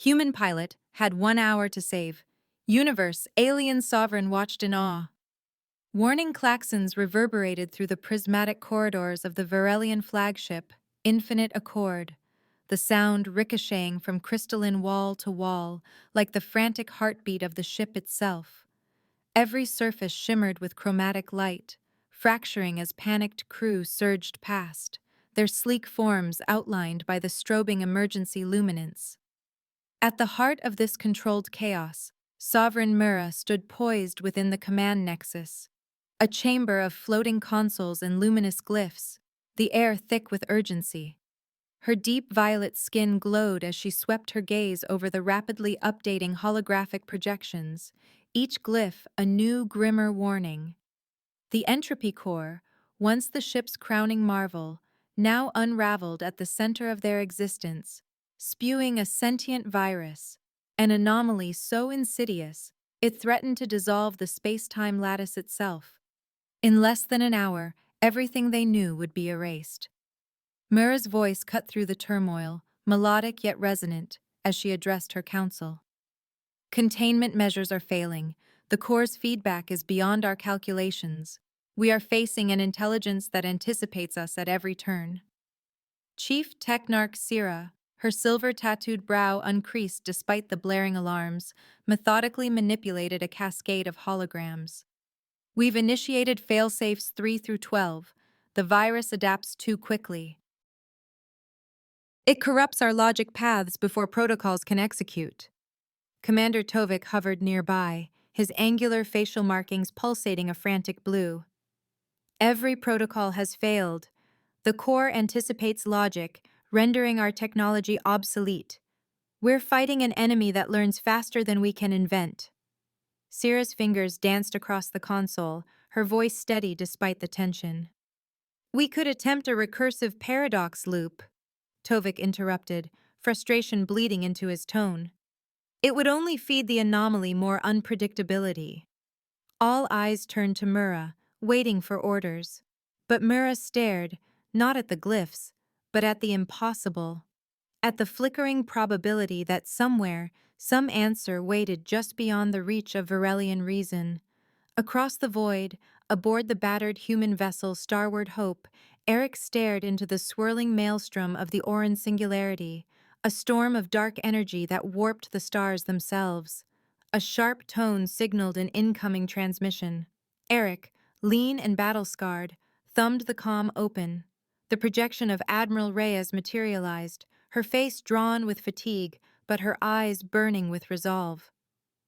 Human pilot had 1 hour to save. Universe, alien sovereign watched in awe. Warning klaxons reverberated through the prismatic corridors of the Varelian flagship, Infinite Accord, the sound ricocheting from crystalline wall to wall like the frantic heartbeat of the ship itself. Every surface shimmered with chromatic light, fracturing as panicked crew surged past, their sleek forms outlined by the strobing emergency luminance. At the heart of this controlled chaos, Sovereign Mira stood poised within the command nexus, a chamber of floating consoles and luminous glyphs, the air thick with urgency. Her deep violet skin glowed as she swept her gaze over the rapidly updating holographic projections, each glyph a new, grimmer warning. The entropy core, once the ship's crowning marvel, now unraveled at the center of their existence, spewing a sentient virus, an anomaly so insidious it threatened to dissolve the space-time lattice itself. In less than an hour, everything they knew would be erased. Mira's voice cut through the turmoil, melodic yet resonant, as she addressed her council. Containment measures are failing. The core's feedback is beyond our calculations. We are facing an intelligence that anticipates us at every turn. Chief Technarch Syrah, her silver-tattooed brow uncreased despite the blaring alarms, methodically manipulated a cascade of holograms. We've initiated failsafes 3 through 12. The virus adapts too quickly. It corrupts our logic paths before protocols can execute. Commander Tovik hovered nearby, his angular facial markings pulsating a frantic blue. Every protocol has failed. The core anticipates logic, rendering our technology obsolete. We're fighting an enemy that learns faster than we can invent. Syrah's fingers danced across the console, her voice steady despite the tension. We could attempt a recursive paradox loop, Tovik interrupted, frustration bleeding into his tone. It would only feed the anomaly more unpredictability. All eyes turned to Mira, waiting for orders. But Mira stared, not at the glyphs, but at the impossible. At the flickering probability that somewhere, some answer waited just beyond the reach of Varelian reason. Across the void, aboard the battered human vessel Starward Hope, Eric stared into the swirling maelstrom of the Oran Singularity, a storm of dark energy that warped the stars themselves. A sharp tone signaled an incoming transmission. Eric, lean and battle-scarred, thumbed the comm open. The projection of Admiral Reyes materialized, her face drawn with fatigue, but her eyes burning with resolve.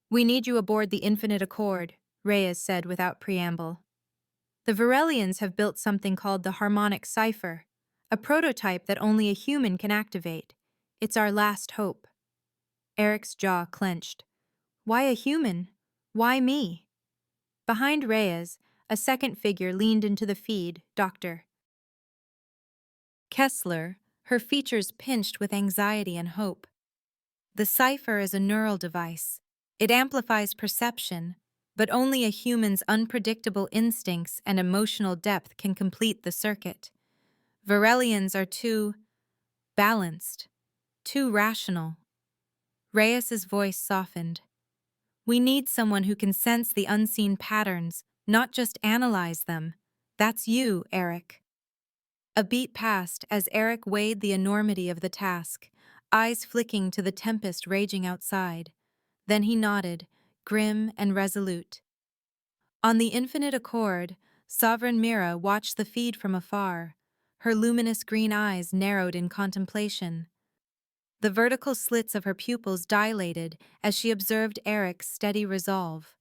"We need you aboard the Infinite Accord," Reyes said without preamble. "The Varelians have built something called the Harmonic Cipher, a prototype that only a human can activate. It's our last hope." Eric's jaw clenched. Why a human? Why me? Behind Reyes, a second figure leaned into the feed, Dr. Kessler, her features pinched with anxiety and hope. The cipher is a neural device. It amplifies perception, but only a human's unpredictable instincts and emotional depth can complete the circuit. Varelians are too balanced, too rational. Reyes's voice softened. "We need someone who can sense the unseen patterns, not just analyze them. That's you, Eric." A beat passed as Eric weighed the enormity of the task, eyes flicking to the tempest raging outside. Then he nodded, grim and resolute. On the Infinite Accord, Sovereign Mira watched the feed from afar, her luminous green eyes narrowed in contemplation. The vertical slits of her pupils dilated as she observed Eric's steady resolve.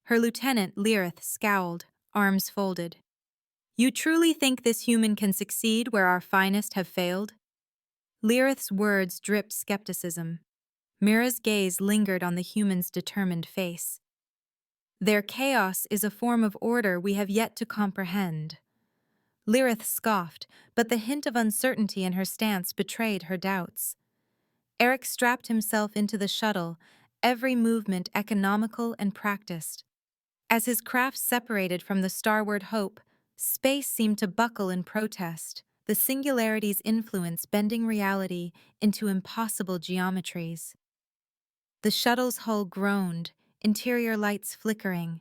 Her lieutenant, Lyrith, scowled, arms folded. "You truly think this human can succeed where our finest have failed?" Lyrith's words dripped skepticism. Mira's gaze lingered on the human's determined face. "Their chaos is a form of order we have yet to comprehend." Lyrith scoffed, but the hint of uncertainty in her stance betrayed her doubts. Eric strapped himself into the shuttle, every movement economical and practiced. As his craft separated from the Starward Hope, space seemed to buckle in protest, the singularity's influence bending reality into impossible geometries. The shuttle's hull groaned, interior lights flickering.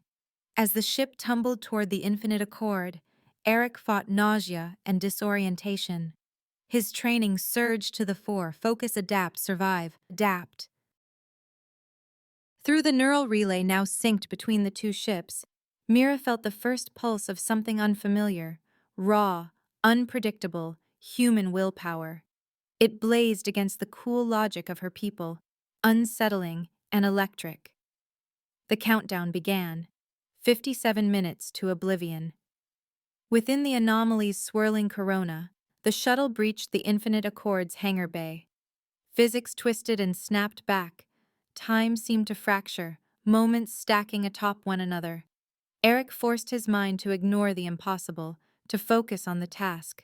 As the ship tumbled toward the infinite accord, Eric fought nausea and disorientation. His training surged to the fore: focus, adapt, survive, adapt. Through the neural relay now synced between the two ships, Mira felt the first pulse of something unfamiliar, raw, unpredictable, human willpower. It blazed against the cool logic of her people, unsettling and electric. The countdown began. 57 minutes to oblivion. Within the anomaly's swirling corona, the shuttle breached the Infinite Accord's hangar bay. Physics twisted and snapped back. Time seemed to fracture, moments stacking atop one another. Eric forced his mind to ignore the impossible, to focus on the task.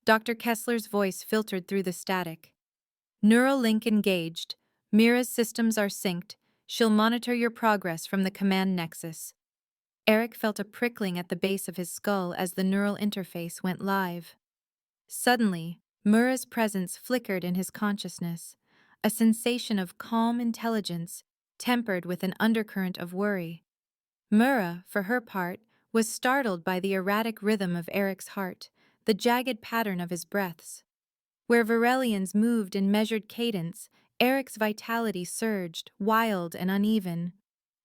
Dr. Kessler's voice filtered through the static. Neural link engaged. Mira's systems are synced. She'll monitor your progress from the command nexus. Eric felt a prickling at the base of his skull as the neural interface went live. Suddenly, Mira's presence flickered in his consciousness, a sensation of calm intelligence tempered with an undercurrent of worry. Mira, for her part, was startled by the erratic rhythm of Eric's heart, the jagged pattern of his breaths. Where Varelians moved in measured cadence, Eric's vitality surged, wild and uneven.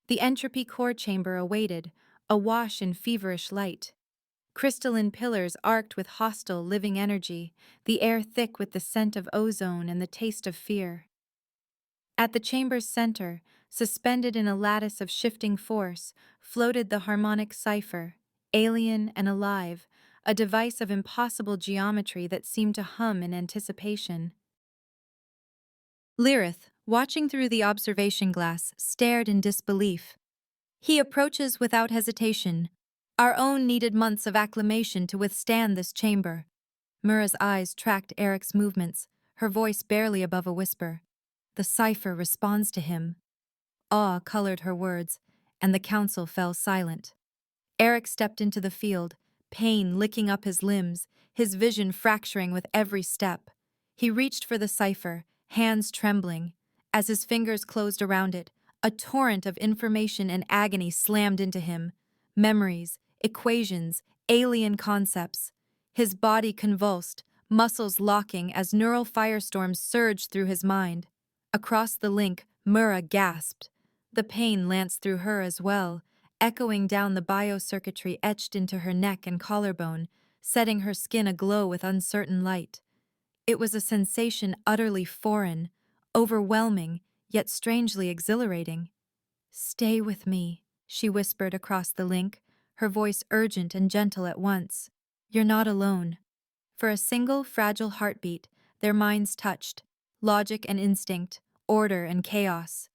The entropy core chamber awaited, awash in feverish light. Crystalline pillars arced with hostile, living energy, the air thick with the scent of ozone and the taste of fear. At the chamber's center, suspended in a lattice of shifting force, floated the harmonic cipher, alien and alive, a device of impossible geometry that seemed to hum in anticipation. Lyrith, watching through the observation glass, stared in disbelief. He approaches without hesitation. Our own needed months of acclimation to withstand this chamber. Mira's eyes tracked Eric's movements, her voice barely above a whisper. The cipher responds to him. Awe colored her words, and the council fell silent. Eric stepped into the field, pain licking up his limbs, his vision fracturing with every step. He reached for the cipher, hands trembling. As his fingers closed around it, a torrent of information and agony slammed into him. Memories, equations, alien concepts. His body convulsed, muscles locking as neural firestorms surged through his mind. Across the link, Mira gasped. The pain lanced through her as well, echoing down the biocircuitry etched into her neck and collarbone, setting her skin aglow with uncertain light. It was a sensation utterly foreign, overwhelming, yet strangely exhilarating. "Stay with me," she whispered across the link, her voice urgent and gentle at once. "You're not alone." For a single fragile heartbeat, their minds touched, logic and instinct, order and chaos.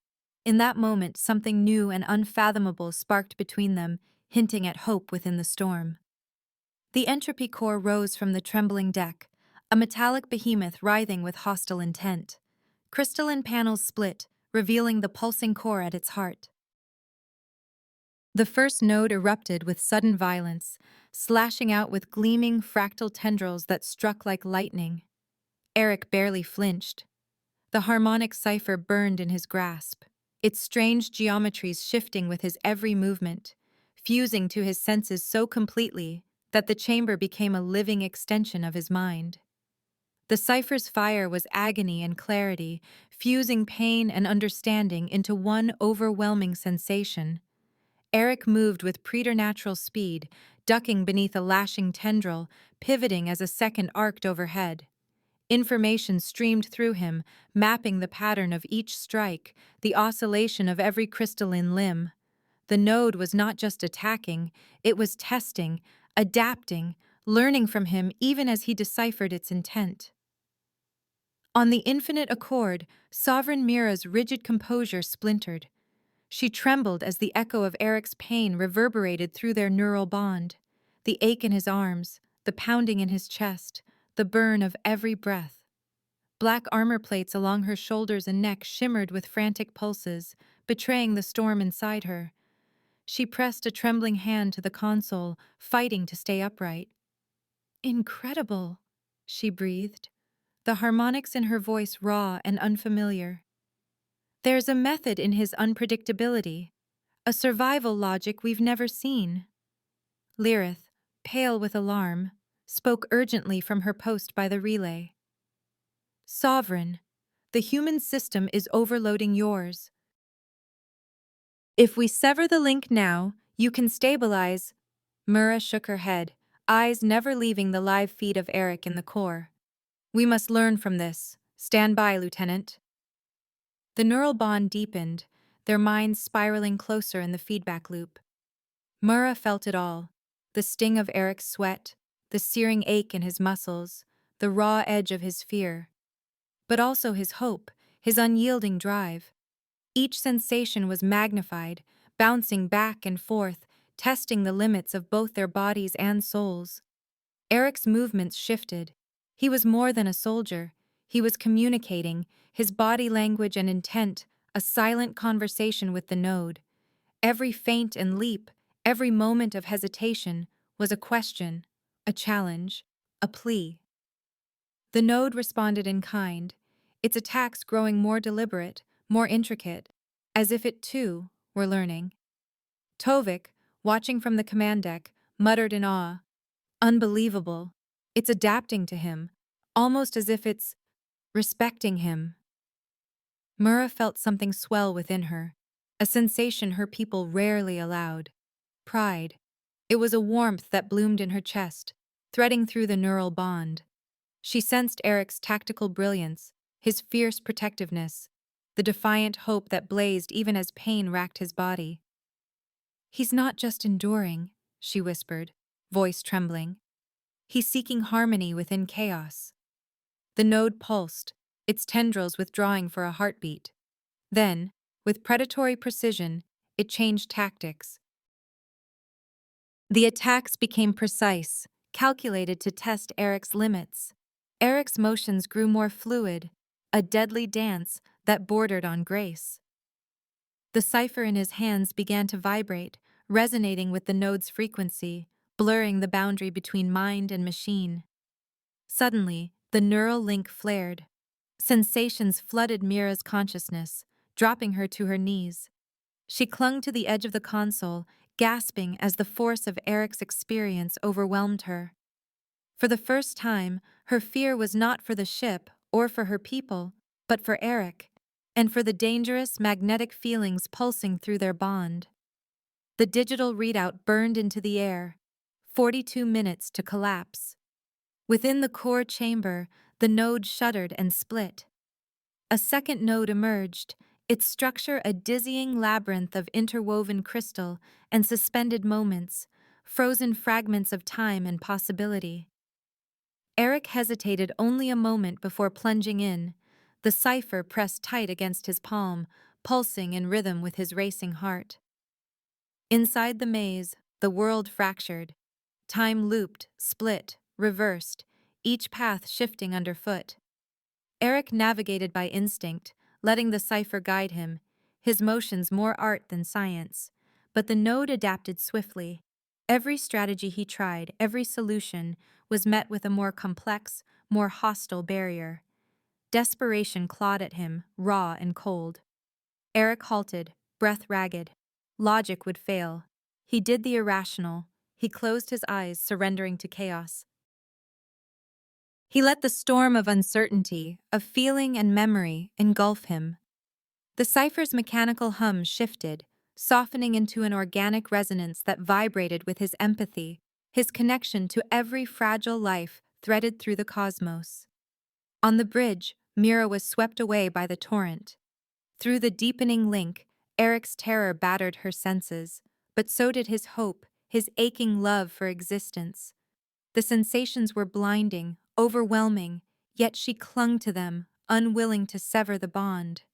In that moment, something new and unfathomable sparked between them, hinting at hope within the storm. The entropy core rose from the trembling deck, a metallic behemoth writhing with hostile intent. Crystalline panels split, revealing the pulsing core at its heart. The first node erupted with sudden violence, slashing out with gleaming fractal tendrils that struck like lightning. Eric barely flinched. The harmonic cipher burned in his grasp, its strange geometries shifting with his every movement, fusing to his senses so completely that the chamber became a living extension of his mind. The cipher's fire was agony and clarity, fusing pain and understanding into one overwhelming sensation. Eric moved with preternatural speed, ducking beneath a lashing tendril, pivoting as a second arced overhead. Information streamed through him, mapping the pattern of each strike, the oscillation of every crystalline limb. The node was not just attacking, it was testing, adapting, learning from him even as he deciphered its intent. On the infinite accord, Sovereign Mira's rigid composure splintered. She trembled as the echo of Eric's pain reverberated through their neural bond. The ache in his arms, the pounding in his chest, the burn of every breath. Black armor plates along her shoulders and neck shimmered with frantic pulses, betraying the storm inside her. She pressed a trembling hand to the console, fighting to stay upright. "Incredible," she breathed, the harmonics in her voice raw and unfamiliar. There's a method in his unpredictability, a survival logic we've never seen. Lyrith, pale with alarm, spoke urgently from her post by the relay. Sovereign, the human system is overloading yours. If we sever the link now, you can stabilize. Mura shook her head, eyes never leaving the live feed of Eric in the core. We must learn from this. Stand by, Lieutenant. The neural bond deepened, their minds spiraling closer in the feedback loop. Mura felt it all, the sting of Eric's sweat, the searing ache in his muscles, the raw edge of his fear. But also his hope, his unyielding drive. Each sensation was magnified, bouncing back and forth, testing the limits of both their bodies and souls. Eric's movements shifted. He was more than a soldier. He was communicating, his body language and intent, a silent conversation with the node. Every feint and leap, every moment of hesitation was a question, a challenge, a plea. The node responded in kind, its attacks growing more deliberate, more intricate, as if it too were learning. Tovik, watching from the command deck, muttered in awe, "Unbelievable. It's adapting to him, almost as if it's respecting him." Mura felt something swell within her, a sensation her people rarely allowed. Pride. It was a warmth that bloomed in her chest, threading through the neural bond. She sensed Eric's tactical brilliance, his fierce protectiveness, the defiant hope that blazed even as pain racked his body. "He's not just enduring," she whispered, voice trembling. "He's seeking harmony within chaos." The node pulsed, its tendrils withdrawing for a heartbeat. Then, with predatory precision, it changed tactics. The attacks became precise, calculated to test Eric's limits. Eric's motions grew more fluid, a deadly dance that bordered on grace. The cipher in his hands began to vibrate, resonating with the node's frequency, blurring the boundary between mind and machine. Suddenly, the neural link flared. Sensations flooded Mira's consciousness, dropping her to her knees. She clung to the edge of the console, gasping as the force of Eric's experience overwhelmed her. For the first time, her fear was not for the ship or for her people, but for Eric, and for the dangerous magnetic feelings pulsing through their bond. The digital readout burned into the air, 42 minutes to collapse. Within the core chamber, the node shuddered and split. A second node emerged, its structure a dizzying labyrinth of interwoven crystal and suspended moments, frozen fragments of time and possibility. Eric hesitated only a moment before plunging in, the cipher pressed tight against his palm, pulsing in rhythm with his racing heart. Inside the maze, the world fractured. Time looped, split, reversed, each path shifting underfoot. Eric navigated by instinct, letting the cipher guide him, his motions more art than science. But the node adapted swiftly. Every strategy he tried, every solution, was met with a more complex, more hostile barrier. Desperation clawed at him, raw and cold. Eric halted, breath ragged. Logic would fail. He did the irrational. He closed his eyes, surrendering to chaos. He let the storm of uncertainty, of feeling and memory, engulf him. The cipher's mechanical hum shifted, softening into an organic resonance that vibrated with his empathy, his connection to every fragile life threaded through the cosmos. On the bridge, Mira was swept away by the torrent. Through the deepening link, Eric's terror battered her senses, but so did his hope, his aching love for existence. The sensations were blinding, overwhelming, yet she clung to them, unwilling to sever the bond.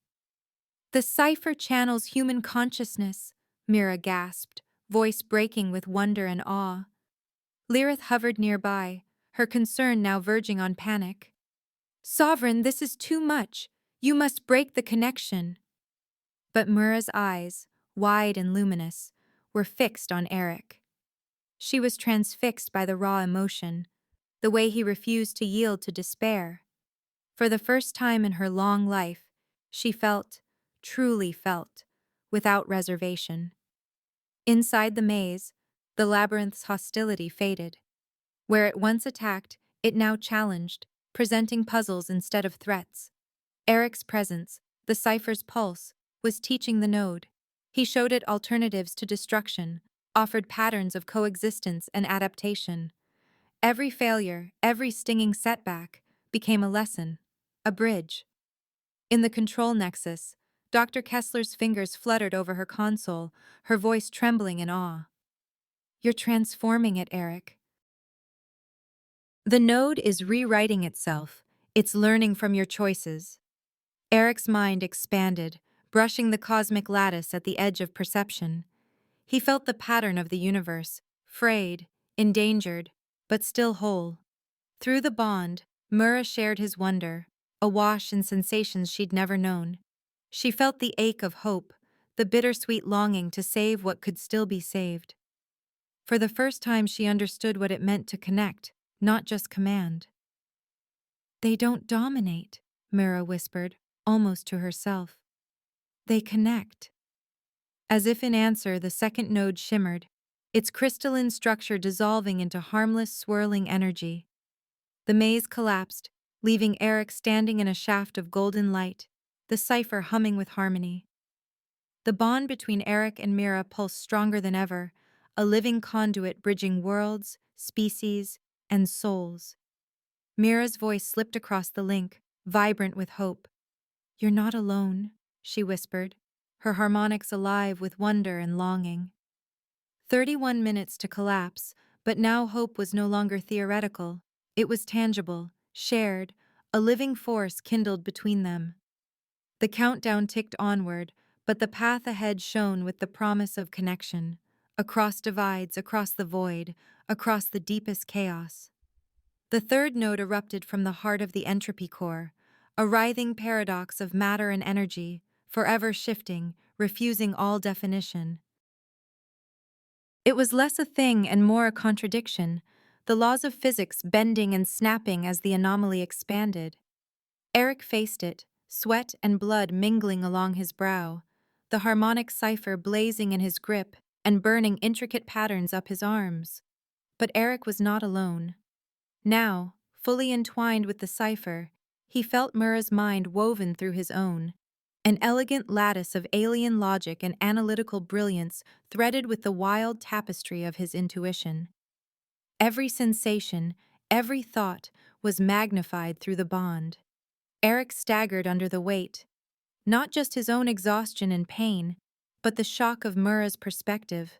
"The cipher channels human consciousness," Mira gasped, voice breaking with wonder and awe. Lyrith hovered nearby, her concern now verging on panic. "Sovereign, this is too much. You must break the connection." But Mura's eyes, wide and luminous, were fixed on Eric. She was transfixed by the raw emotion, the way he refused to yield to despair. For the first time in her long life, she felt truly felt, without reservation. Inside the maze, the labyrinth's hostility faded. Where it once attacked, it now challenged, presenting puzzles instead of threats. Eric's presence, the cipher's pulse, was teaching the node. He showed it alternatives to destruction, offered patterns of coexistence and adaptation. Every failure, every stinging setback, became a lesson, a bridge. In the control nexus, Dr. Kessler's fingers fluttered over her console, her voice trembling in awe. "You're transforming it, Eric." The node is rewriting itself. It's learning from your choices. Eric's mind expanded, brushing the cosmic lattice at the edge of perception. He felt the pattern of the universe, frayed, endangered, but still whole. Through the bond, Mura shared his wonder, awash in sensations she'd never known. She felt the ache of hope, the bittersweet longing to save what could still be saved. For the first time she understood what it meant to connect, not just command. "They don't dominate," Mira whispered, almost to herself. "They connect." As if in answer, the second node shimmered, its crystalline structure dissolving into harmless, swirling energy. The maze collapsed, leaving Eric standing in a shaft of golden light, the cipher humming with harmony. The bond between Eric and Mira pulsed stronger than ever, a living conduit bridging worlds, species, and souls. Mira's voice slipped across the link, vibrant with hope. "You're not alone," she whispered, her harmonics alive with wonder and longing. 31 minutes to collapse, but now hope was no longer theoretical. It was tangible, shared, a living force kindled between them. The countdown ticked onward, but the path ahead shone with the promise of connection, across divides, across the void, across the deepest chaos. The third node erupted from the heart of the entropy core, a writhing paradox of matter and energy, forever shifting, refusing all definition. It was less a thing and more a contradiction, the laws of physics bending and snapping as the anomaly expanded. Eric faced it, sweat and blood mingling along his brow, the harmonic cipher blazing in his grip and burning intricate patterns up his arms. But Eric was not alone. Now, fully entwined with the cipher, he felt Mura's mind woven through his own, an elegant lattice of alien logic and analytical brilliance threaded with the wild tapestry of his intuition. Every sensation, every thought was magnified through the bond. Eric staggered under the weight, not just his own exhaustion and pain, but the shock of Mura's perspective,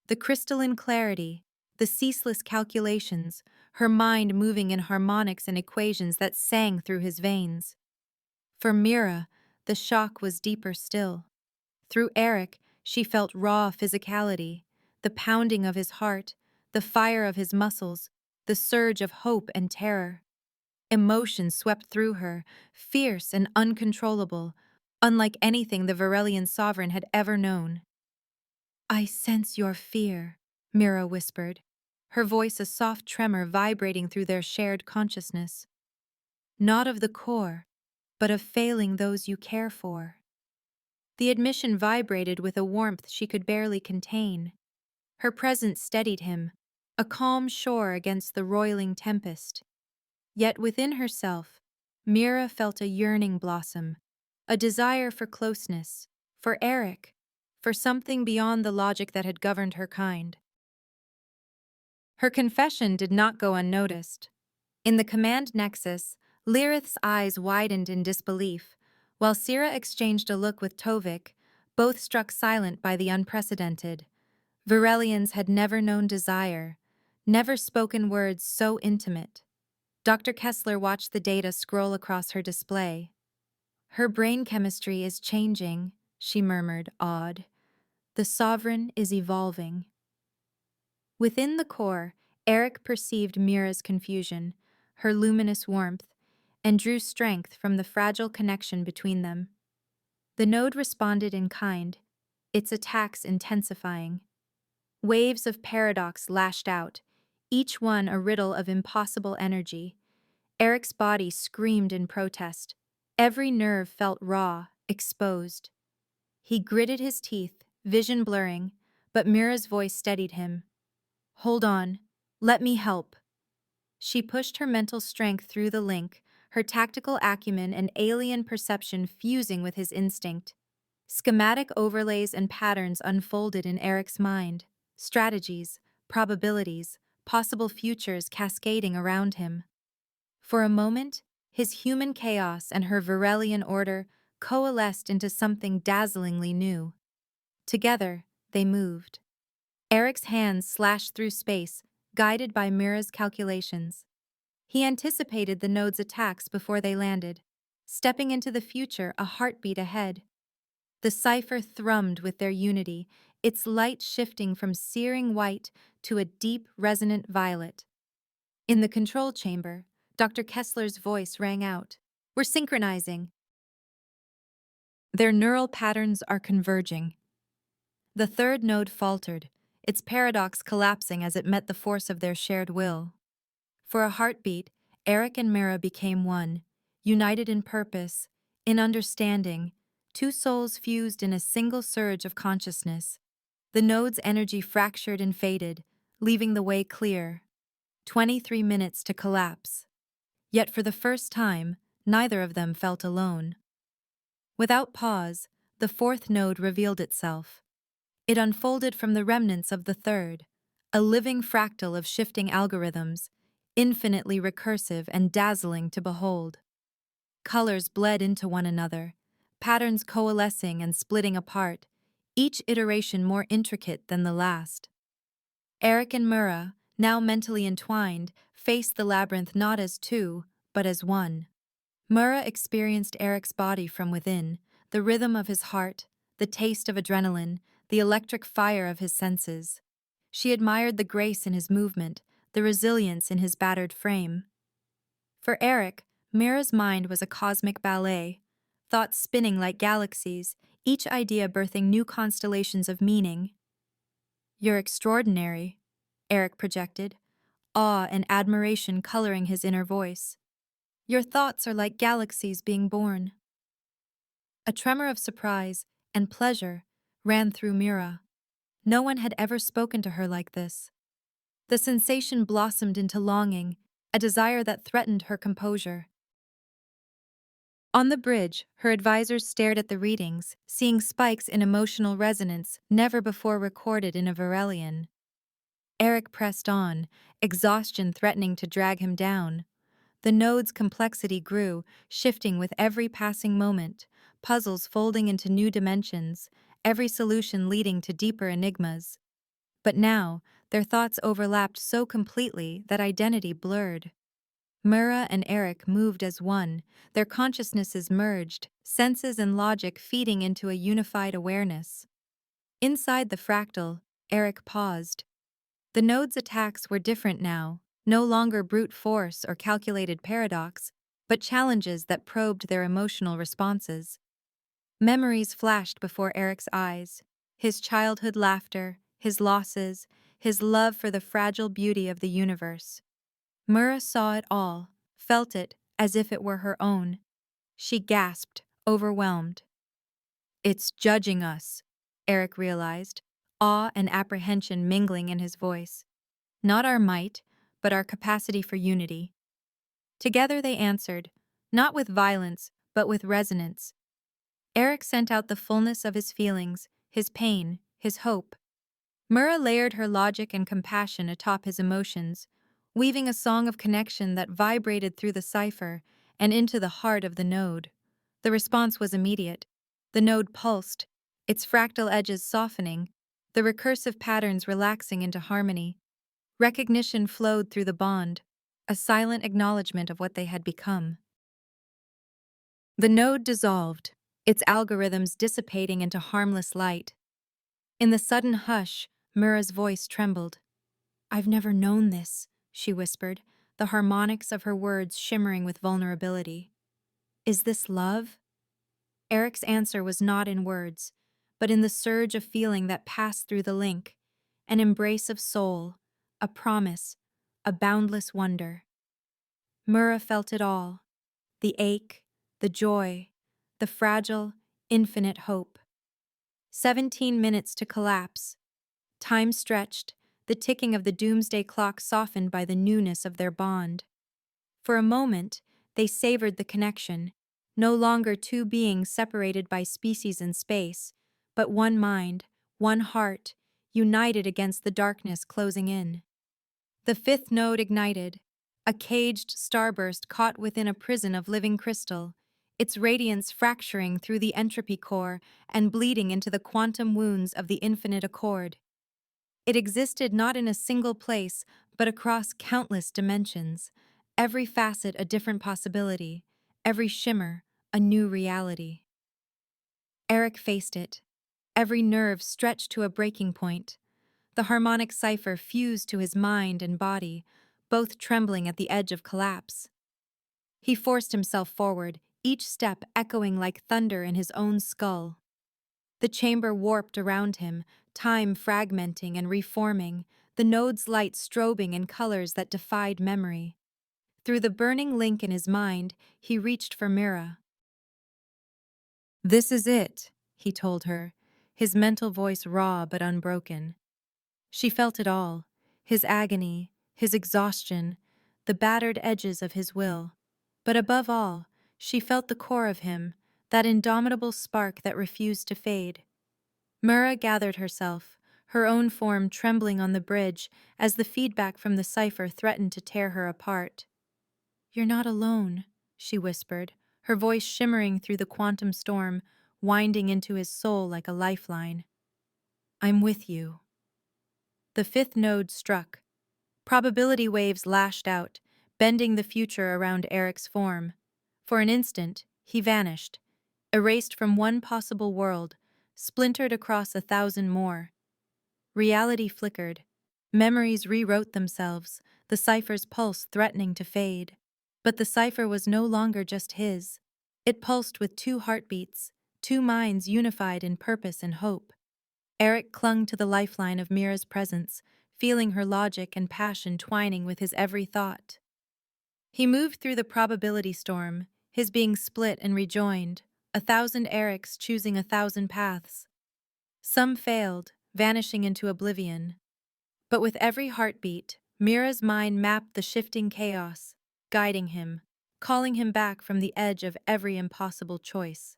the crystalline clarity, the ceaseless calculations, her mind moving in harmonics and equations that sang through his veins. For Mira, the shock was deeper still. Through Eric, she felt raw physicality, the pounding of his heart, the fire of his muscles, the surge of hope and terror. Emotion swept through her, fierce and uncontrollable, unlike anything the Varelian sovereign had ever known. "I sense your fear," Mira whispered, her voice a soft tremor vibrating through their shared consciousness. "Not of the core, but of failing those you care for." The admission vibrated with a warmth she could barely contain. Her presence steadied him, a calm shore against the roiling tempest. Yet within herself, Mira felt a yearning blossom, a desire for closeness, for Eric, for something beyond the logic that had governed her kind. Her confession did not go unnoticed. In the command nexus, Lyrith's eyes widened in disbelief, while Sira exchanged a look with Tovik, both struck silent by the unprecedented. Varelians had never known desire, never spoken words so intimate. Dr. Kessler watched the data scroll across her display. "Her brain chemistry is changing," she murmured, awed. "The sovereign is evolving." Within the core, Eric perceived Mira's confusion, her luminous warmth, and drew strength from the fragile connection between them. The node responded in kind, its attacks intensifying. Waves of paradox lashed out, each one a riddle of impossible energy. Eric's body screamed in protest. Every nerve felt raw, exposed. He gritted his teeth, vision blurring, but Mira's voice steadied him. "Hold on. Let me help." She pushed her mental strength through the link, her tactical acumen and alien perception fusing with his instinct. Schematic overlays and patterns unfolded in Eric's mind, strategies, probabilities, possible futures cascading around him. For a moment, his human chaos and her Varelian order coalesced into something dazzlingly new. Together, they moved. Eric's hands slashed through space, guided by Mira's calculations. He anticipated the node's attacks before they landed, stepping into the future a heartbeat ahead. The cipher thrummed with their unity, its light shifting from searing white to a deep, resonant violet. In the control chamber, Dr. Kessler's voice rang out. "We're synchronizing." Their neural patterns are converging. The third node faltered, its paradox collapsing as it met the force of their shared will. For a heartbeat, Eric and Mira became one, united in purpose, in understanding, two souls fused in a single surge of consciousness. The node's energy fractured and faded, leaving the way clear. 23 minutes to collapse. Yet for the first time, neither of them felt alone. Without pause, the fourth node revealed itself. It unfolded from the remnants of the third, a living fractal of shifting algorithms, infinitely recursive and dazzling to behold. Colors bled into one another, patterns coalescing and splitting apart, each iteration more intricate than the last. Eric and Mira, now mentally entwined, faced the labyrinth not as two, but as one. Mira experienced Eric's body from within, the rhythm of his heart, the taste of adrenaline, the electric fire of his senses. She admired the grace in his movement, the resilience in his battered frame. For Eric, Mira's mind was a cosmic ballet, thoughts spinning like galaxies, each idea birthing new constellations of meaning. "You're extraordinary," Eric projected, awe and admiration coloring his inner voice. "Your thoughts are like galaxies being born." A tremor of surprise and pleasure ran through Mira. No one had ever spoken to her like this. The sensation blossomed into longing, a desire that threatened her composure. On the bridge, her advisors stared at the readings, seeing spikes in emotional resonance never before recorded in a Varelian. Eric pressed on, exhaustion threatening to drag him down. The node's complexity grew, shifting with every passing moment, puzzles folding into new dimensions, every solution leading to deeper enigmas. But now, their thoughts overlapped so completely that identity blurred. Mira and Eric moved as one, their consciousnesses merged, senses and logic feeding into a unified awareness. Inside the fractal, Eric paused. The node's attacks were different now, no longer brute force or calculated paradox, but challenges that probed their emotional responses. Memories flashed before Eric's eyes, his childhood laughter, his losses, his love for the fragile beauty of the universe. Mira saw it all, felt it as if it were her own. She gasped, overwhelmed. "It's judging us," Eric realized, awe and apprehension mingling in his voice. "Not our might, but our capacity for unity." Together they answered, not with violence, but with resonance. Eric sent out the fullness of his feelings, his pain, his hope. Mira layered her logic and compassion atop his emotions, weaving a song of connection that vibrated through the cipher and into the heart of the node. The response was immediate. The node pulsed, its fractal edges softening, the recursive patterns relaxing into harmony. Recognition flowed through the bond, a silent acknowledgement of what they had become. The node dissolved, its algorithms dissipating into harmless light. In the sudden hush, Mira's voice trembled. "I've never known this," she whispered, the harmonics of her words shimmering with vulnerability. "Is this love?" Eric's answer was not in words, but in the surge of feeling that passed through the link, an embrace of soul, a promise, a boundless wonder. Mira felt it all, the ache, the joy, the fragile, infinite hope. 17 minutes to collapse. Time stretched, the ticking of the doomsday clock softened by the newness of their bond. For a moment, they savored the connection, no longer two beings separated by species and space, but one mind, one heart, united against the darkness closing in. The fifth node ignited, a caged starburst caught within a prison of living crystal, its radiance fracturing through the entropy core and bleeding into the quantum wounds of the infinite accord. It existed not in a single place, but across countless dimensions, every facet a different possibility, every shimmer a new reality. Eric faced it, every nerve stretched to a breaking point. The harmonic cipher fused to his mind and body, both trembling at the edge of collapse. He forced himself forward, each step echoing like thunder in his own skull. The chamber warped around him, time fragmenting and reforming, the node's light strobing in colors that defied memory. Through the burning link in his mind, he reached for Mira. "This is it," he told her, his mental voice raw but unbroken. She felt it all, his agony, his exhaustion, the battered edges of his will. But above all, she felt the core of him, that indomitable spark that refused to fade. Mira gathered herself, her own form trembling on the bridge as the feedback from the cipher threatened to tear her apart. "You're not alone," she whispered, her voice shimmering through the quantum storm, winding into his soul like a lifeline. "I'm with you." The fifth node struck. Probability waves lashed out, bending the future around Eric's form. For an instant, he vanished, erased from one possible world, splintered across 1,000 more. Reality flickered. Memories rewrote themselves, the cipher's pulse threatening to fade. But the cipher was no longer just his. It pulsed with two heartbeats, two minds unified in purpose and hope. Eric clung to the lifeline of Mira's presence, feeling her logic and passion twining with his every thought. He moved through the probability storm, his being split and rejoined, 1,000 Erics choosing 1,000 paths. Some failed, vanishing into oblivion. But with every heartbeat, Mira's mind mapped the shifting chaos, guiding him, calling him back from the edge of every impossible choice.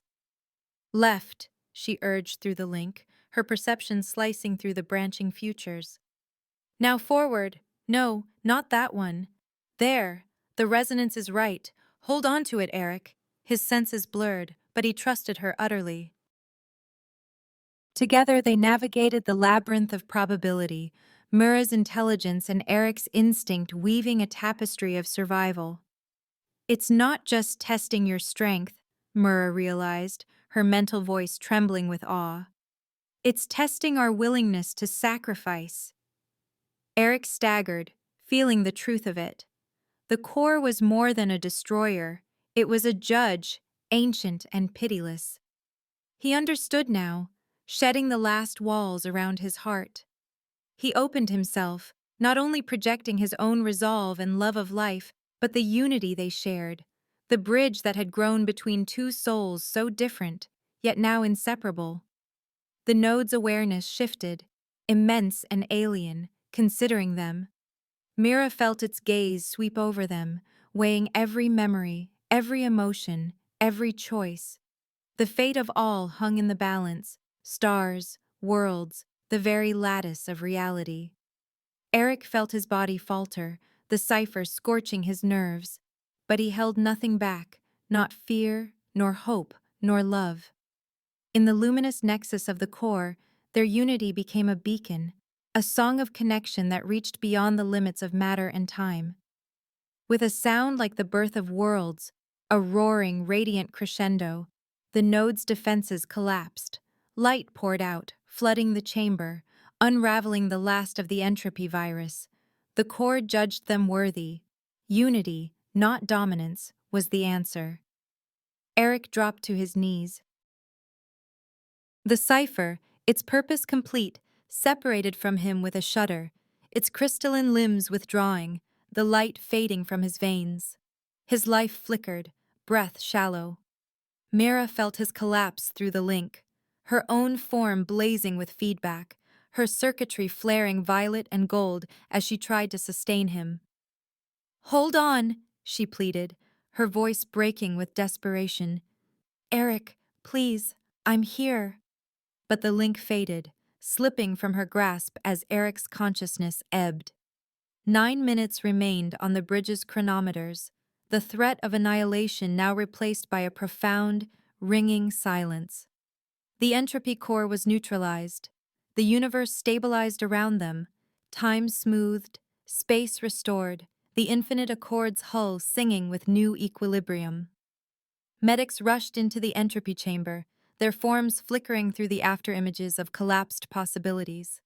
"Left," she urged through the link, her perception slicing through the branching futures. "Now forward. No, not that one. There. The resonance is right. Hold on to it, Eric." His senses blurred, but he trusted her utterly. Together they navigated the labyrinth of probability, Mira's intelligence and Eric's instinct weaving a tapestry of survival. "It's not just testing your strength," Mira realized, her mental voice trembling with awe. "It's testing our willingness to sacrifice." Eric staggered, feeling the truth of it. The core was more than a destroyer, it was a judge, ancient and pitiless. He understood now, shedding the last walls around his heart. He opened himself, not only projecting his own resolve and love of life, but the unity they shared, the bridge that had grown between two souls so different, yet now inseparable. The node's awareness shifted, immense and alien, considering them. Mira felt its gaze sweep over them, weighing every memory, every emotion, every choice. The fate of all hung in the balance, stars, worlds, the very lattice of reality. Eric felt his body falter, the cipher scorching his nerves, but he held nothing back, not fear, nor hope, nor love. In the luminous nexus of the core, their unity became a beacon, a song of connection that reached beyond the limits of matter and time. With a sound like the birth of worlds, a roaring, radiant crescendo, the node's defenses collapsed. Light poured out, flooding the chamber, unraveling the last of the entropy virus. The core judged them worthy. Unity, not dominance, was the answer. Eric dropped to his knees. The cipher, its purpose complete, separated from him with a shudder, its crystalline limbs withdrawing, the light fading from his veins. His life flickered, breath shallow. Mira felt his collapse through the link. her own form blazing with feedback, her circuitry flaring violet and gold as she tried to sustain him. "Hold on," she pleaded, her voice breaking with desperation. "Eric, please, I'm here." But the link faded, slipping from her grasp as Eric's consciousness ebbed. 9 minutes remained on the bridge's chronometers, the threat of annihilation now replaced by a profound, ringing silence. The entropy core was neutralized. The universe stabilized around them, time smoothed, space restored, the infinite accord's hull singing with new equilibrium. Medics rushed into the entropy chamber, their forms flickering through the afterimages of collapsed possibilities.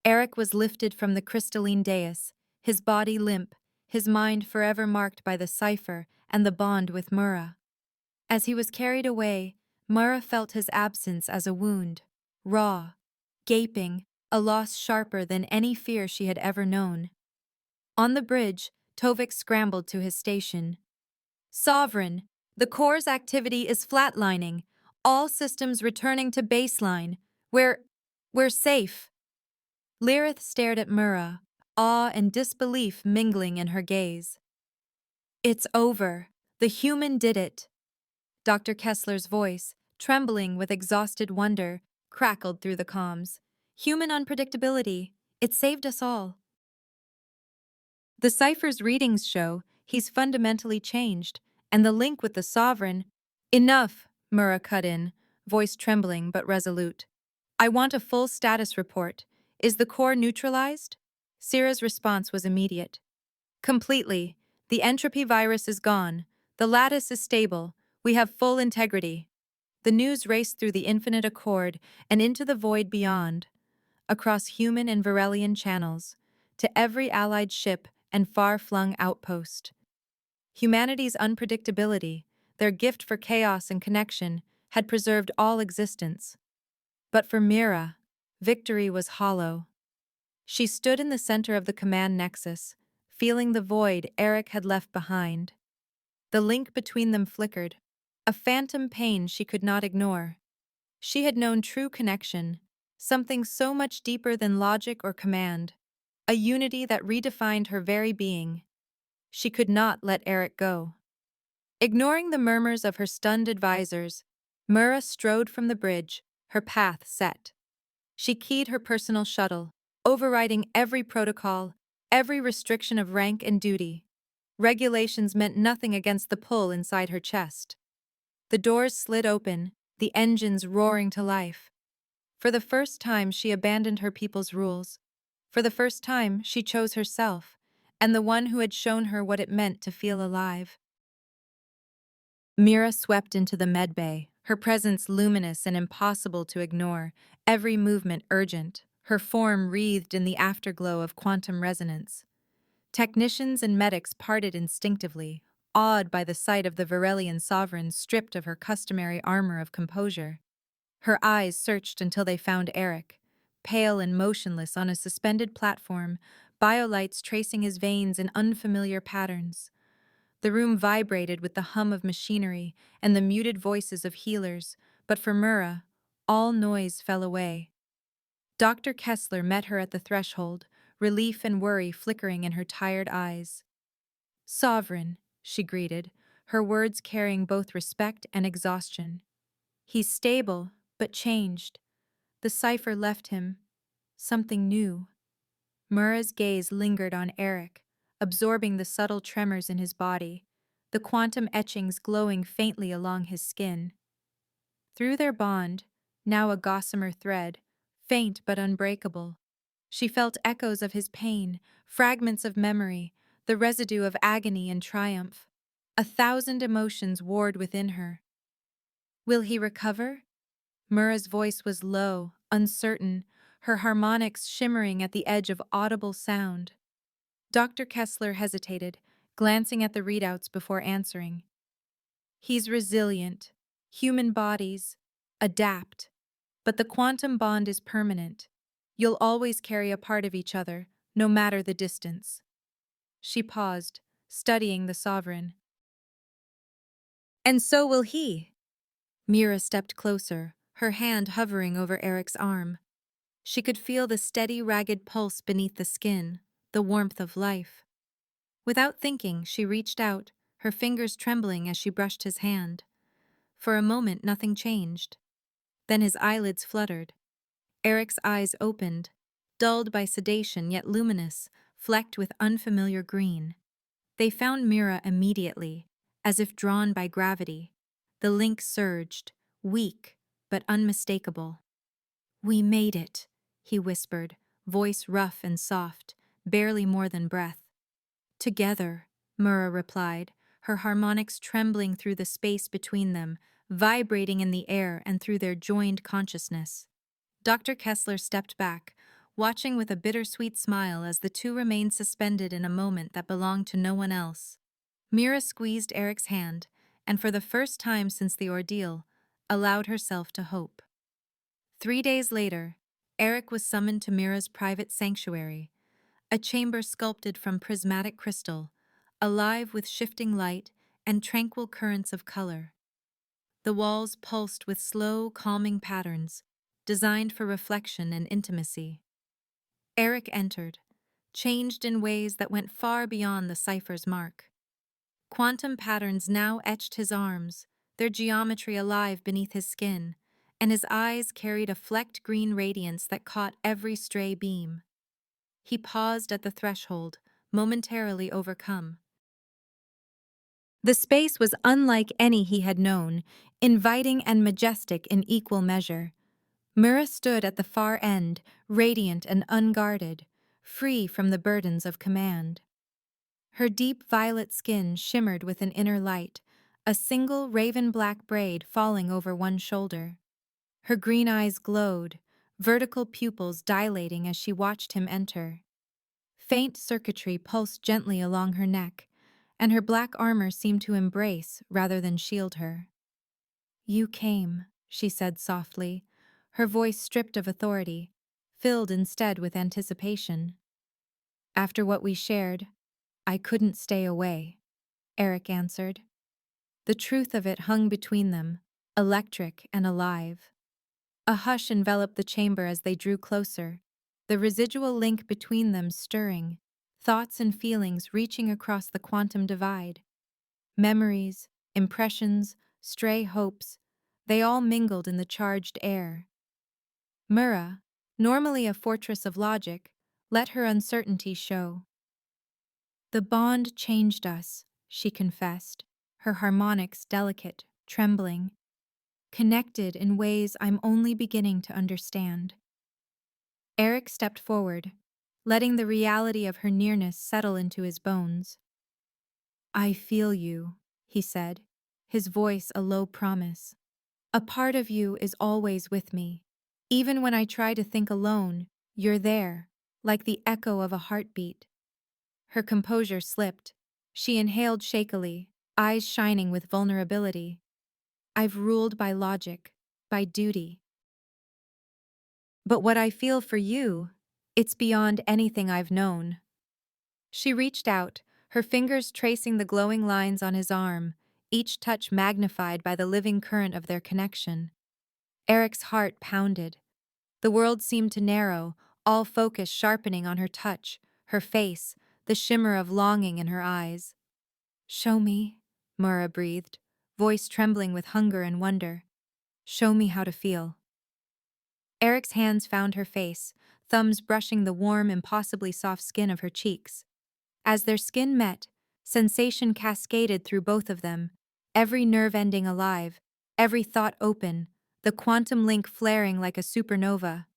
Eric was lifted from the crystalline dais, his body limp, his mind forever marked by the cipher and the bond with Mura. As he was carried away, Mura felt his absence as a wound, raw, gaping, a loss sharper than any fear she had ever known. On the bridge, Tovik scrambled to his station. "Sovereign, the core's activity is flatlining, all systems returning to baseline. We're safe." Lyrith stared at Mura, awe and disbelief mingling in her gaze. "It's over. The human did it." Dr. Kessler's voice, trembling with exhausted wonder, crackled through the comms. "Human unpredictability. It saved us all." The cipher's readings show he's fundamentally changed, and the link with the Sovereign— "Enough," Mura cut in, voice trembling but resolute. "I want a full status report. Is the core neutralized?" Syrah's response was immediate. "Completely. The entropy virus is gone. The lattice is stable. We have full integrity." The news raced through the infinite accord and into the void beyond, across human and Varelian channels, to every allied ship and far-flung outpost. Humanity's unpredictability, their gift for chaos and connection, had preserved all existence. But for Mira, victory was hollow. She stood in the center of the command nexus, feeling the void Eric had left behind. The link between them flickered, a phantom pain she could not ignore. She had known true connection, something so much deeper than logic or command, a unity that redefined her very being. She could not let Eric go. Ignoring the murmurs of her stunned advisors, Mura strode from the bridge, her path set. She keyed her personal shuttle, overriding every protocol, every restriction of rank and duty. Regulations meant nothing against the pull inside her chest. The doors slid open, the engines roaring to life. For the first time, she abandoned her people's rules. For the first time, she chose herself, and the one who had shown her what it meant to feel alive. Mira swept into the medbay, her presence luminous and impossible to ignore, every movement urgent, her form wreathed in the afterglow of quantum resonance. Technicians and medics parted instinctively, awed by the sight of the Varelian sovereign stripped of her customary armor of composure. Her eyes searched until they found Eric, pale and motionless on a suspended platform, biolights tracing his veins in unfamiliar patterns. The room vibrated with the hum of machinery and the muted voices of healers, but for Mura, all noise fell away. Dr. Kessler met her at the threshold, relief and worry flickering in her tired eyes. "Sovereign," she greeted, her words carrying both respect and exhaustion. "He's stable, but changed. The cipher left him. Something new." Mura's gaze lingered on Eric, absorbing the subtle tremors in his body, the quantum etchings glowing faintly along his skin. Through their bond, now a gossamer thread, faint but unbreakable, she felt echoes of his pain, fragments of memory, the residue of agony and triumph. 1,000 emotions warred within her. "Will he recover?" Mura's voice was low, uncertain, her harmonics shimmering at the edge of audible sound. Dr. Kessler hesitated, glancing at the readouts before answering. "He's resilient. Human bodies adapt. But the quantum bond is permanent. You'll always carry a part of each other, no matter the distance." She paused, studying the sovereign. "And so will he." Mira stepped closer, her hand hovering over Eric's arm. She could feel the steady, ragged pulse beneath the skin, the warmth of life. Without thinking, she reached out, her fingers trembling as she brushed his hand. For a moment, nothing changed. Then his eyelids fluttered. Eric's eyes opened, dulled by sedation yet luminous, flecked with unfamiliar green. They found Mira immediately, as if drawn by gravity. The link surged, weak but unmistakable. "We made it," he whispered, voice rough and soft, barely more than breath. "Together," Mira replied, her harmonics trembling through the space between them, vibrating in the air and through their joined consciousness. Dr. Kessler stepped back, watching with a bittersweet smile as the two remained suspended in a moment that belonged to no one else. Mira squeezed Eric's hand, and for the first time since the ordeal, allowed herself to hope. 3 days later, Eric was summoned to Mira's private sanctuary, a chamber sculpted from prismatic crystal, alive with shifting light and tranquil currents of color. The walls pulsed with slow, calming patterns, designed for reflection and intimacy. Eric entered, changed in ways that went far beyond the cipher's mark. Quantum patterns now etched his arms, their geometry alive beneath his skin, and his eyes carried a flecked green radiance that caught every stray beam. He paused at the threshold, momentarily overcome. The space was unlike any he had known, inviting and majestic in equal measure. Mira stood at the far end, radiant and unguarded, free from the burdens of command. Her deep violet skin shimmered with an inner light, a single raven-black braid falling over one shoulder. Her green eyes glowed, vertical pupils dilating as she watched him enter. Faint circuitry pulsed gently along her neck, and her black armor seemed to embrace rather than shield her. "You came," she said softly, her voice stripped of authority, filled instead with anticipation. "After what we shared, I couldn't stay away," Eric answered. The truth of it hung between them, electric and alive. A hush enveloped the chamber as they drew closer, the residual link between them stirring, thoughts and feelings reaching across the quantum divide. Memories, impressions, stray hopes, they all mingled in the charged air. Mira, normally a fortress of logic, let her uncertainty show. "The bond changed us," she confessed, her harmonics delicate, trembling. "Connected in ways I'm only beginning to understand." Eric stepped forward, letting the reality of her nearness settle into his bones. "I feel you," he said, his voice a low promise. "A part of you is always with me. Even when I try to think alone, you're there, like the echo of a heartbeat." Her composure slipped. She inhaled shakily, eyes shining with vulnerability. "I've ruled by logic, by duty. But what I feel for you, it's beyond anything I've known." She reached out, her fingers tracing the glowing lines on his arm, each touch magnified by the living current of their connection. Eric's heart pounded. The world seemed to narrow, all focus sharpening on her touch, her face, the shimmer of longing in her eyes. "Show me," Mura breathed, voice trembling with hunger and wonder. "Show me how to feel." Eric's hands found her face, thumbs brushing the warm, impossibly soft skin of her cheeks. As their skin met, sensation cascaded through both of them, every nerve ending alive, every thought open, the quantum link flaring like a supernova.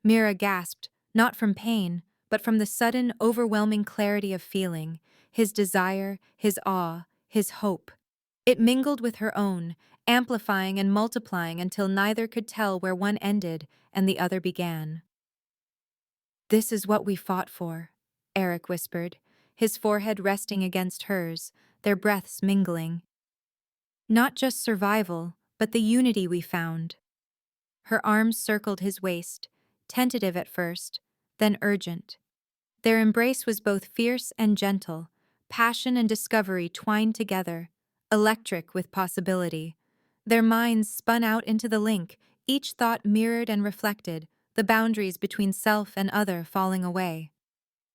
Mira gasped, not from pain, but from the sudden, overwhelming clarity of feeling, his desire, his awe, his hope. It mingled with her own, amplifying and multiplying until neither could tell where one ended and the other began. "This is what we fought for," Eric whispered, his forehead resting against hers, their breaths mingling. "Not just survival, but the unity we found." Her arms circled his waist, tentative at first, then urgent. Their embrace was both fierce and gentle, passion and discovery twined together, electric with possibility. Their minds spun out into the link, Each thought mirrored and reflected, the boundaries between self and other falling away.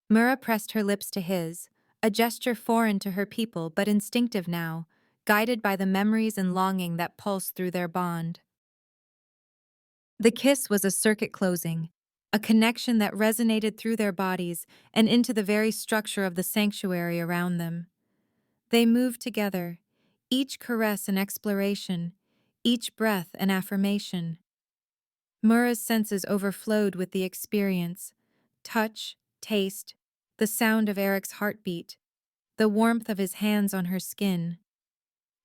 Mura pressed her lips to his, a gesture foreign to her people but instinctive now, guided by the memories and longing that pulsed through their bond. The kiss was a circuit closing, a connection that resonated through their bodies and into the very structure of the sanctuary around them. They moved together, each caress an exploration, each breath an affirmation. Mura's senses overflowed with the experience: touch, taste, the sound of Eric's heartbeat, the warmth of his hands on her skin.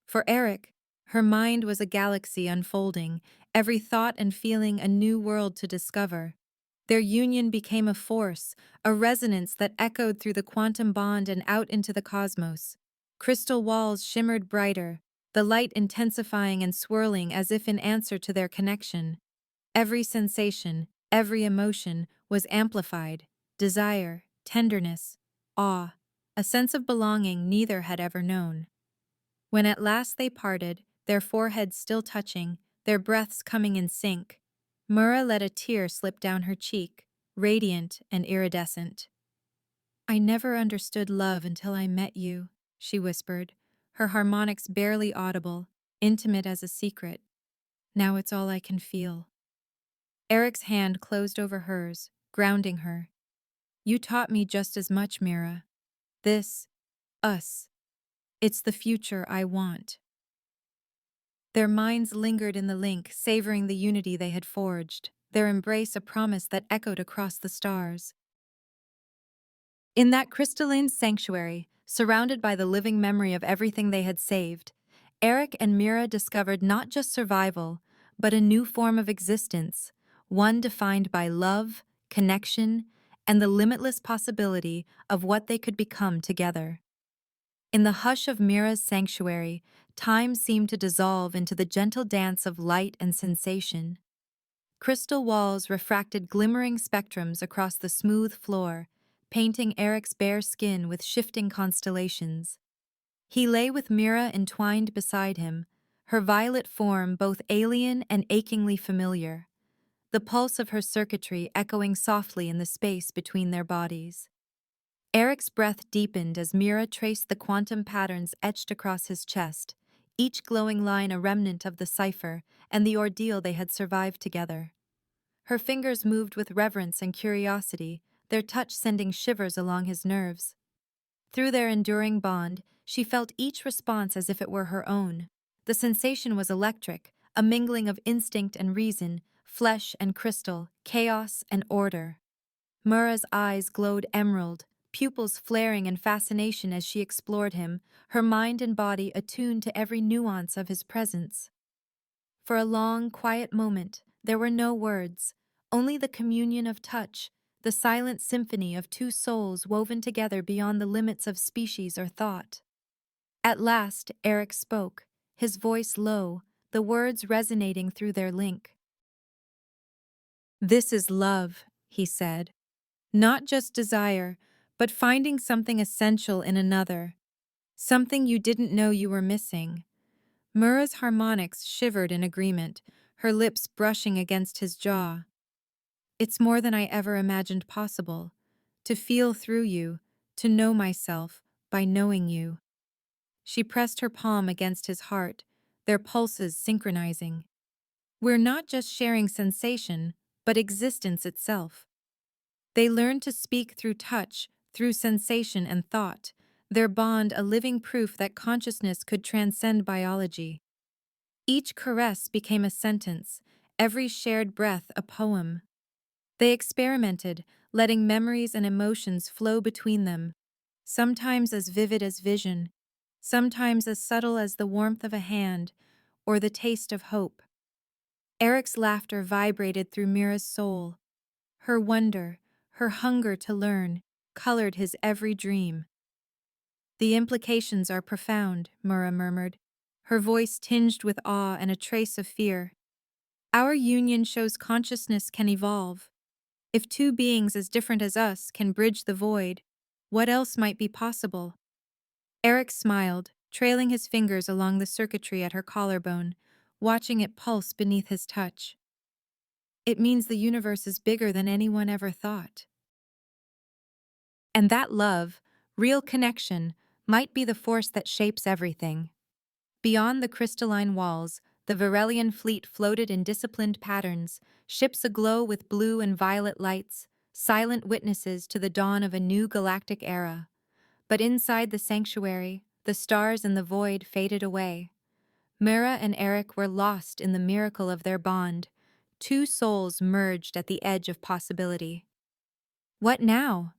For Eric, her mind was a galaxy unfolding, every thought and feeling a new world to discover. Their union became a force, a resonance that echoed through the quantum bond and out into the cosmos. Crystal walls shimmered brighter, the light intensifying and swirling as if in answer to their connection. Every sensation, every emotion was amplified: desire, tenderness, awe, a sense of belonging neither had ever known. When at last they parted, their foreheads still touching, their breaths coming in sync, Mura let a tear slip down her cheek, radiant and iridescent. "I never understood love until I met you," she whispered, her harmonics barely audible, intimate as a secret. "Now it's all I can feel." Eric's hand closed over hers, grounding her. "You taught me just as much, Mira. This, us, it's the future I want." Their minds lingered in the link, savoring the unity they had forged, their embrace a promise that echoed across the stars. In that crystalline sanctuary, surrounded by the living memory of everything they had saved, Eric and Mira discovered not just survival, but a new form of existence, one defined by love, connection, and the limitless possibility of what they could become together. In the hush of Mira's sanctuary, time seemed to dissolve into the gentle dance of light and sensation. Crystal walls refracted glimmering spectrums across the smooth floor, painting Eric's bare skin with shifting constellations. He lay with Mira entwined beside him, her violet form both alien and achingly familiar, the pulse of her circuitry echoing softly in the space between their bodies. Eric's breath deepened as Mira traced the quantum patterns etched across his chest, each glowing line a remnant of the cipher and the ordeal they had survived together. Her fingers moved with reverence and curiosity, their touch sending shivers along his nerves. Through their enduring bond, she felt each response as if it were her own. The sensation was electric, a mingling of instinct and reason, flesh and crystal, chaos and order. Mura's eyes glowed emerald, pupils flaring in fascination as she explored him, her mind and body attuned to every nuance of his presence. For a long, quiet moment, there were no words, only the communion of touch, the silent symphony of two souls woven together beyond the limits of species or thought. At last, Eric spoke, his voice low, the words resonating through their link. "This is love," he said. "Not just desire, but finding something essential in another. Something you didn't know you were missing." Mura's harmonics shivered in agreement, her lips brushing against his jaw. "It's more than I ever imagined possible. To feel through you, to know myself by knowing you." She pressed her palm against his heart, their pulses synchronizing. "We're not just sharing sensation, but existence itself." They learned to speak through touch, through sensation and thought, their bond a living proof that consciousness could transcend biology. Each caress became a sentence, every shared breath a poem. They experimented, letting memories and emotions flow between them, sometimes as vivid as vision, sometimes as subtle as the warmth of a hand or the taste of hope. Eric's laughter vibrated through Mira's soul. Her wonder, her hunger to learn, colored his every dream. "The implications are profound," Mura murmured, her voice tinged with awe and a trace of fear. "Our union shows consciousness can evolve. If two beings as different as us can bridge the void, what else might be possible?" Eric smiled, trailing his fingers along the circuitry at her collarbone, watching it pulse beneath his touch. It means the universe is bigger than anyone ever thought. And that love, real connection, might be the force that shapes everything. Beyond the crystalline walls, the Varelian fleet floated in disciplined patterns, ships aglow with blue and violet lights, silent witnesses to the dawn of a new galactic era. But inside the sanctuary, the stars and the void faded away. Mira and Eric were lost in the miracle of their bond, two souls merged at the edge of possibility. "What now?"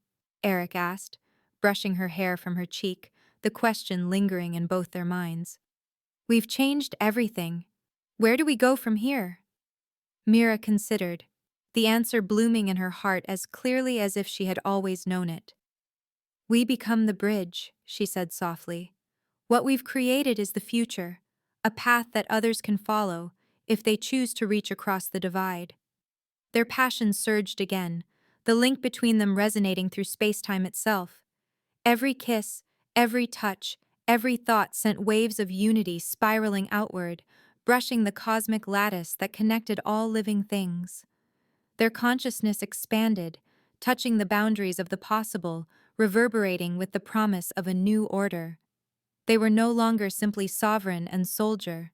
Eric asked, brushing her hair from her cheek, the question lingering in both their minds. "We've changed everything. Where do we go from here?" Mira considered, the answer blooming in her heart as clearly as if she had always known it. "We become the bridge," she said softly. "What we've created is the future, a path that others can follow if they choose to reach across the divide." Their passion surged again, the link between them resonating through space-time itself. Every kiss, every touch, every thought sent waves of unity spiraling outward, brushing the cosmic lattice that connected all living things. Their consciousness expanded, touching the boundaries of the possible, reverberating with the promise of a new order. They were no longer simply sovereign and soldier.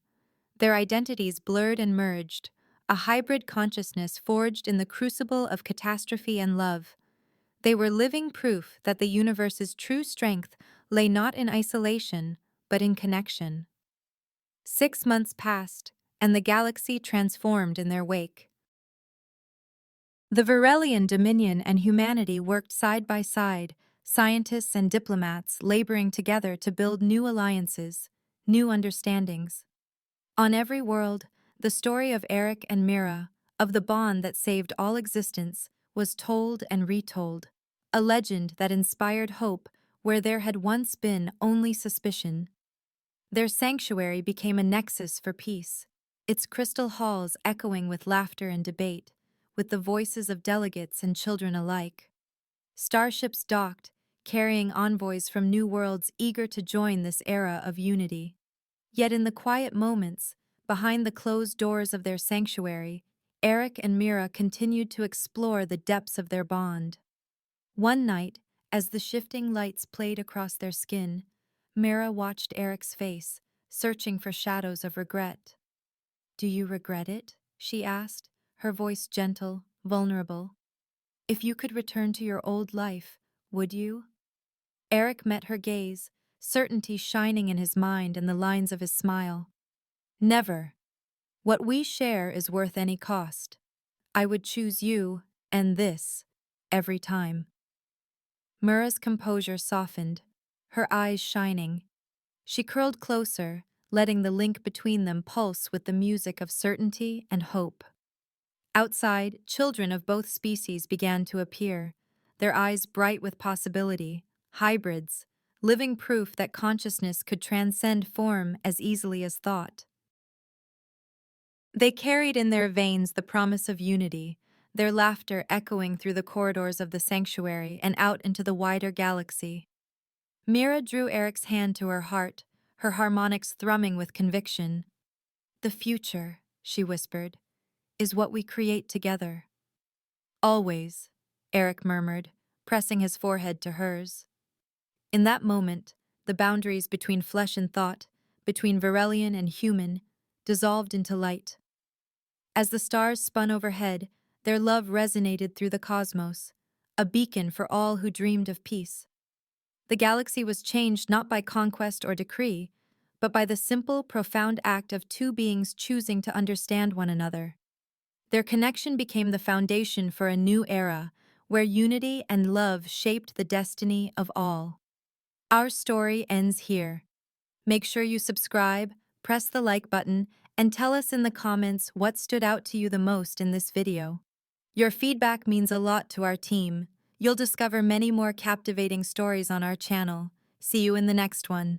Their identities blurred and merged, a hybrid consciousness forged in the crucible of catastrophe and love. They were living proof that the universe's true strength lay not in isolation, but in connection. 6 months passed, and the galaxy transformed in their wake. The Varelian Dominion and humanity worked side by side, scientists and diplomats laboring together to build new alliances, new understandings. On every world, the story of Eric and Mira, of the bond that saved all existence, was told and retold, a legend that inspired hope where there had once been only suspicion. Their sanctuary became a nexus for peace, its crystal halls echoing with laughter and debate, with the voices of delegates and children alike. Starships docked, carrying envoys from new worlds eager to join this era of unity. Yet in the quiet moments, behind the closed doors of their sanctuary, Eric and Mira continued to explore the depths of their bond. One night, as the shifting lights played across their skin, Mira watched Eric's face, searching for shadows of regret. "Do you regret it?" she asked, her voice gentle, vulnerable. "If you could return to your old life, would you?" Eric met her gaze, certainty shining in his mind and the lines of his smile. "Never. What we share is worth any cost. I would choose you, and this, every time." Mira's composure softened, her eyes shining. She curled closer, letting the link between them pulse with the music of certainty and hope. Outside, children of both species began to appear, their eyes bright with possibility, hybrids, living proof that consciousness could transcend form as easily as thought. They carried in their veins the promise of unity, their laughter echoing through the corridors of the sanctuary and out into the wider galaxy. Mira drew Eric's hand to her heart, her harmonics thrumming with conviction. "The future," she whispered, "is what we create together." "Always," Eric murmured, pressing his forehead to hers. In that moment, the boundaries between flesh and thought, between Varelian and human, dissolved into light. As the stars spun overhead, their love resonated through the cosmos, a beacon for all who dreamed of peace. The galaxy was changed not by conquest or decree, but by the simple, profound act of two beings choosing to understand one another. Their connection became the foundation for a new era, where unity and love shaped the destiny of all. Our story ends here. Make sure you subscribe, press the like button, and tell us in the comments what stood out to you the most in this video. Your feedback means a lot to our team. You'll discover many more captivating stories on our channel. See you in the next one.